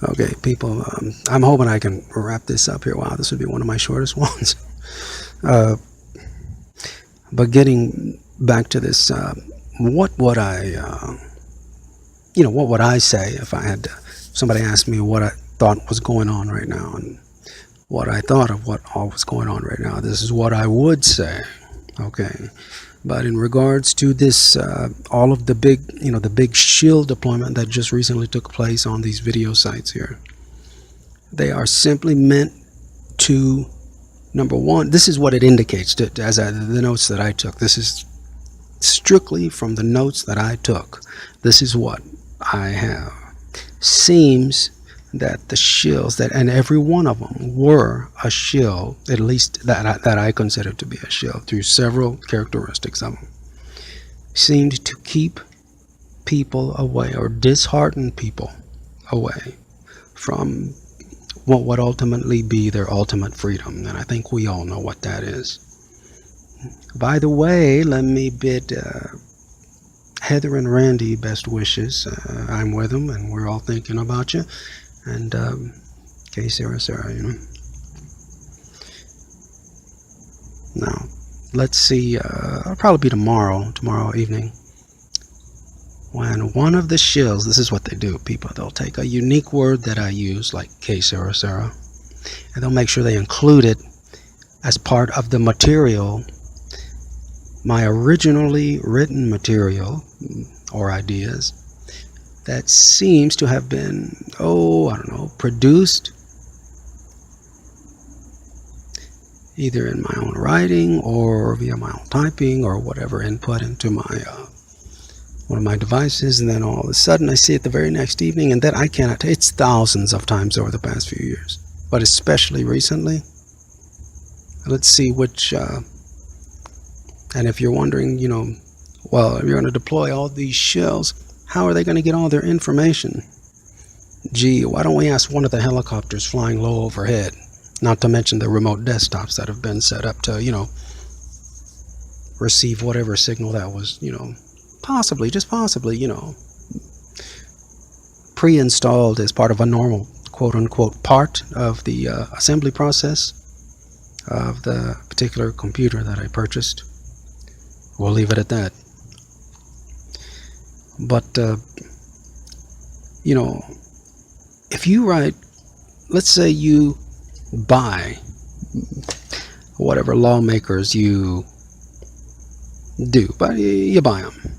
Okay, people, I'm hoping I can wrap this up here. Wow, this would be one of my shortest ones. Uh, but getting back to this, what would I, what would I say if I had to, somebody asked me what I thought was going on right now and what I thought of what all was going on right now? This is what I would say. Okay. But in regards to this, all of the big, the big Shill deployment that just recently took place on these video sites here, they are simply meant to, number one, this is what it indicates the notes that I took. This is strictly from the notes that I took. This is what I have. Seems that the Shills, and every one of them were a Shill, at least that I consider to be a Shill, through several characteristics of them, seemed to keep people away or dishearten people away from what would ultimately be their ultimate freedom. And I think we all know what that is. By the way, let me bid Heather and Randy best wishes. I'm with them, and we're all thinking about you. And okay, Sarah, Now, let's see. It'll probably be tomorrow evening, when one of the Shills, this is what they do, people. They'll take a unique word that I use, like K Sarah, and they'll make sure they include it as part of the material, my originally written material or ideas that seems to have been, produced either in my own writing or via my own typing or whatever input into my one of my devices, and then all of a sudden I see it the very next evening, and then I cannot. It's thousands of times over the past few years, but especially recently. Let's see which. And if you're wondering, well, if you're going to deploy all these Shills, how are they going to get all their information? Gee, why don't we ask one of the helicopters flying low overhead? Not to mention the remote desktops that have been set up to, receive whatever signal that was, possibly, pre-installed as part of a normal, quote-unquote, part of the assembly process of the particular computer that I purchased. We'll leave it at that. But, if you write, let's say you buy whatever lawmakers you do, but you buy them.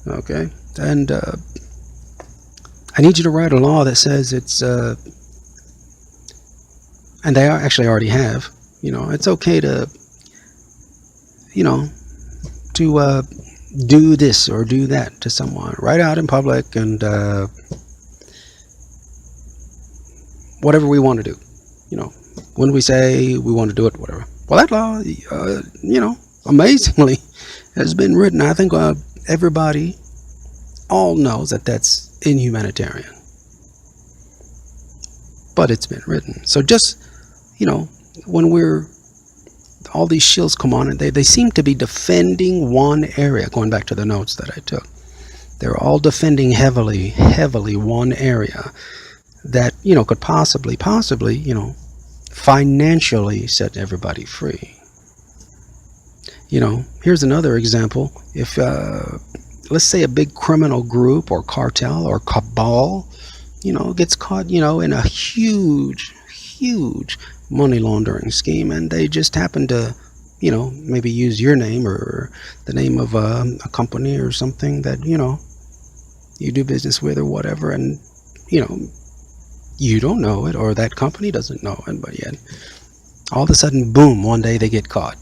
Okay? And I need you to write a law that says it's, and they actually already have, it's okay to, do this or do that to someone right out in public, and whatever we want to do, when we say we want to do it, whatever. Well, that law, amazingly has been written. I think everybody all knows that that's inhumanitarian, but it's been written. So just, when all these Shills come on, and they seem to be defending one area, going back to the notes that I took. They're all defending heavily one area that, could possibly, financially set everybody free. Here's another example. If, let's say a big criminal group or cartel or cabal, gets caught, in a huge money laundering scheme, and they just happen to, maybe use your name or the name of a company or something that, you do business with or whatever, and, you don't know it, or that company doesn't know it, but yet all of a sudden, boom, one day they get caught.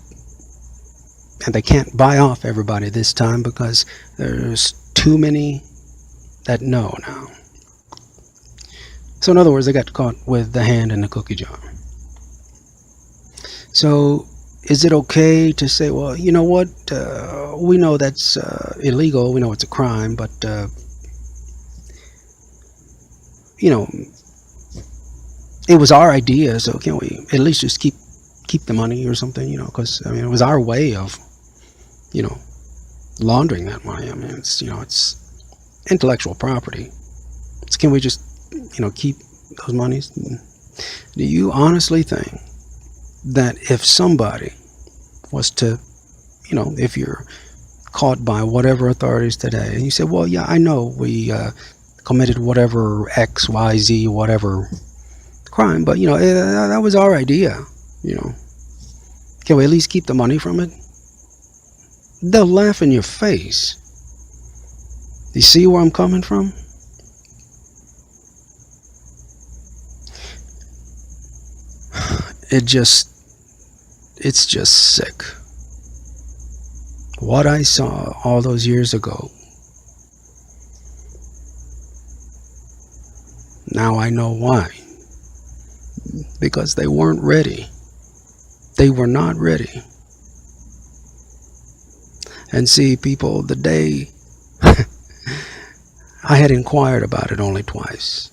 And they can't buy off everybody this time because there's too many that know now. So in other words, they got caught with the hand in the cookie jar. So is it okay to say, well, you know what, we know that's illegal, we know it's a crime, but it was our idea, so can't we at least just keep the money or something, because it was our way of laundering that money. It's it's intellectual property. So can we just, keep those monies? Do you honestly think that if somebody was to, if you're caught by whatever authorities today, and you say, well, yeah, I know we committed whatever X, Y, Z, whatever crime, but, that was our idea, can we at least keep the money from it? They'll laugh in your face. You see where I'm coming from? It's just sick. What I saw all those years ago, now I know why. Because they weren't ready. They were not ready. And see, people, the day I had inquired about it only twice.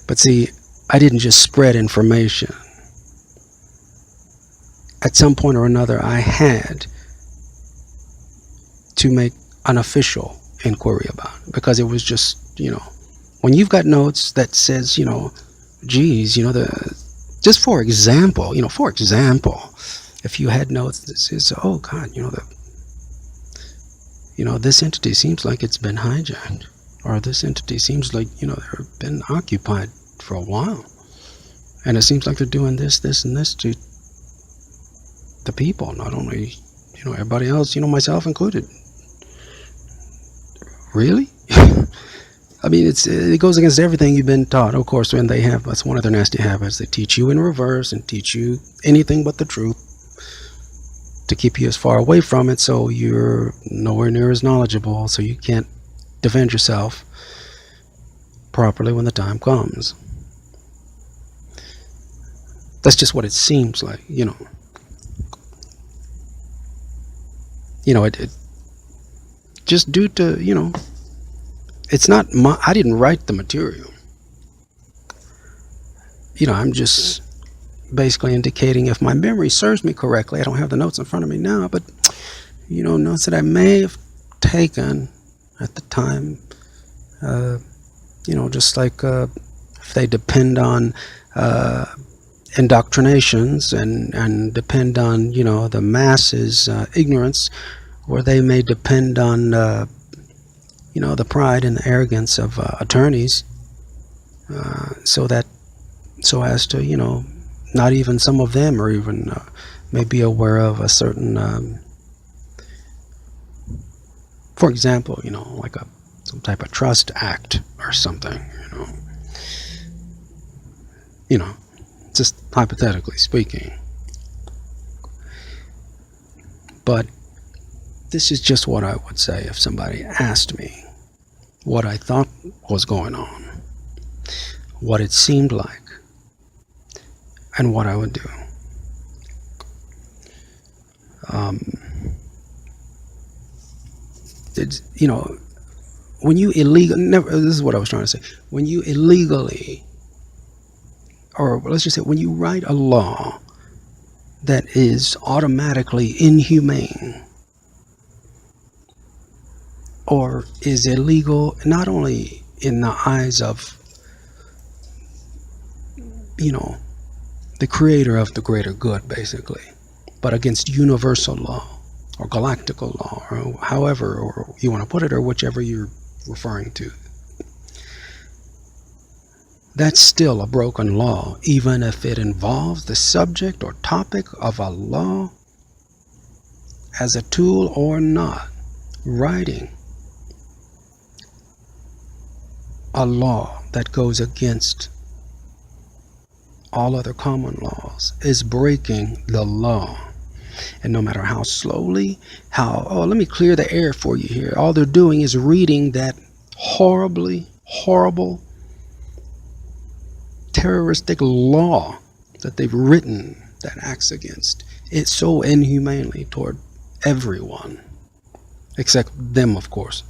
But see, I didn't just spread information. At some point or another, I had to make an official inquiry about it, because it was just, when you've got notes that says, geez, just for example, if you had notes that says, oh God, this entity seems like it's been hijacked, or this entity seems like, they've been occupied for a while, and it seems like they're doing this, and this to the people, not only, everybody else, myself included. Really? I mean, it goes against everything you've been taught. Of course, when that's one of their nasty habits. They teach you in reverse and teach you anything but the truth to keep you as far away from it, so you're nowhere near as knowledgeable, so you can't defend yourself properly when the time comes. That's just what it seems like, it just due to, it's not I didn't write the material. I'm just basically indicating, if my memory serves me correctly, I don't have the notes in front of me now, but, notes that I may have taken at the time, just like if they depend on indoctrinations and depend on, the masses' ignorance, or they may depend on, the pride and the arrogance of attorneys, so as to, not even some of them are even may be aware of a certain, for example, like some type of trust act or something, just hypothetically speaking. But this is just what I would say if somebody asked me what I thought was going on, what it seemed like, and what I would do. It's, when you this is what I was trying to say. When you illegally, or let's just say, when you write a law that is automatically inhumane, or is illegal, not only in the eyes of, the creator of the greater good, basically, but against universal law, or galactical law, or however or you want to put it, or whichever you're referring to, that's still a broken law, even if it involves the subject or topic of a law as a tool or not. Writing a law that goes against all other common laws is breaking the law. And no matter how slowly, let me clear the air for you here, all they're doing is reading that horrible, terroristic law that they've written that acts against it so inhumanely toward everyone, except them, of course.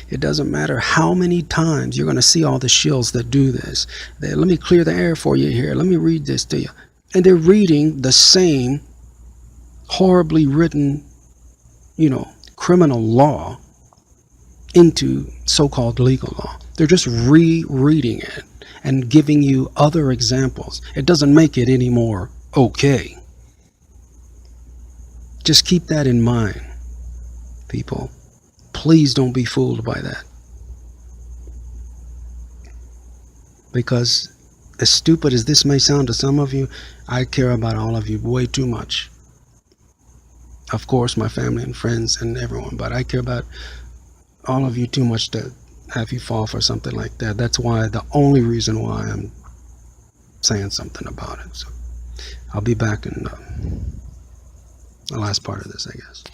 It doesn't matter how many times you're going to see all the shills that do this. Let me clear the air for you here. Let me read this to you. And they're reading the same horribly written, criminal law into so-called legal law. They're just rereading it and giving you other examples. It doesn't make it any more okay. Just keep that in mind, people. Please don't be fooled by that. Because as stupid as this may sound to some of you, I care about all of you way too much. Of course, my family and friends and everyone, but I care about all of you too much to have you fall for something like that. That's why, the only reason why I'm saying something about it. So I'll be back in the last part of this, I guess.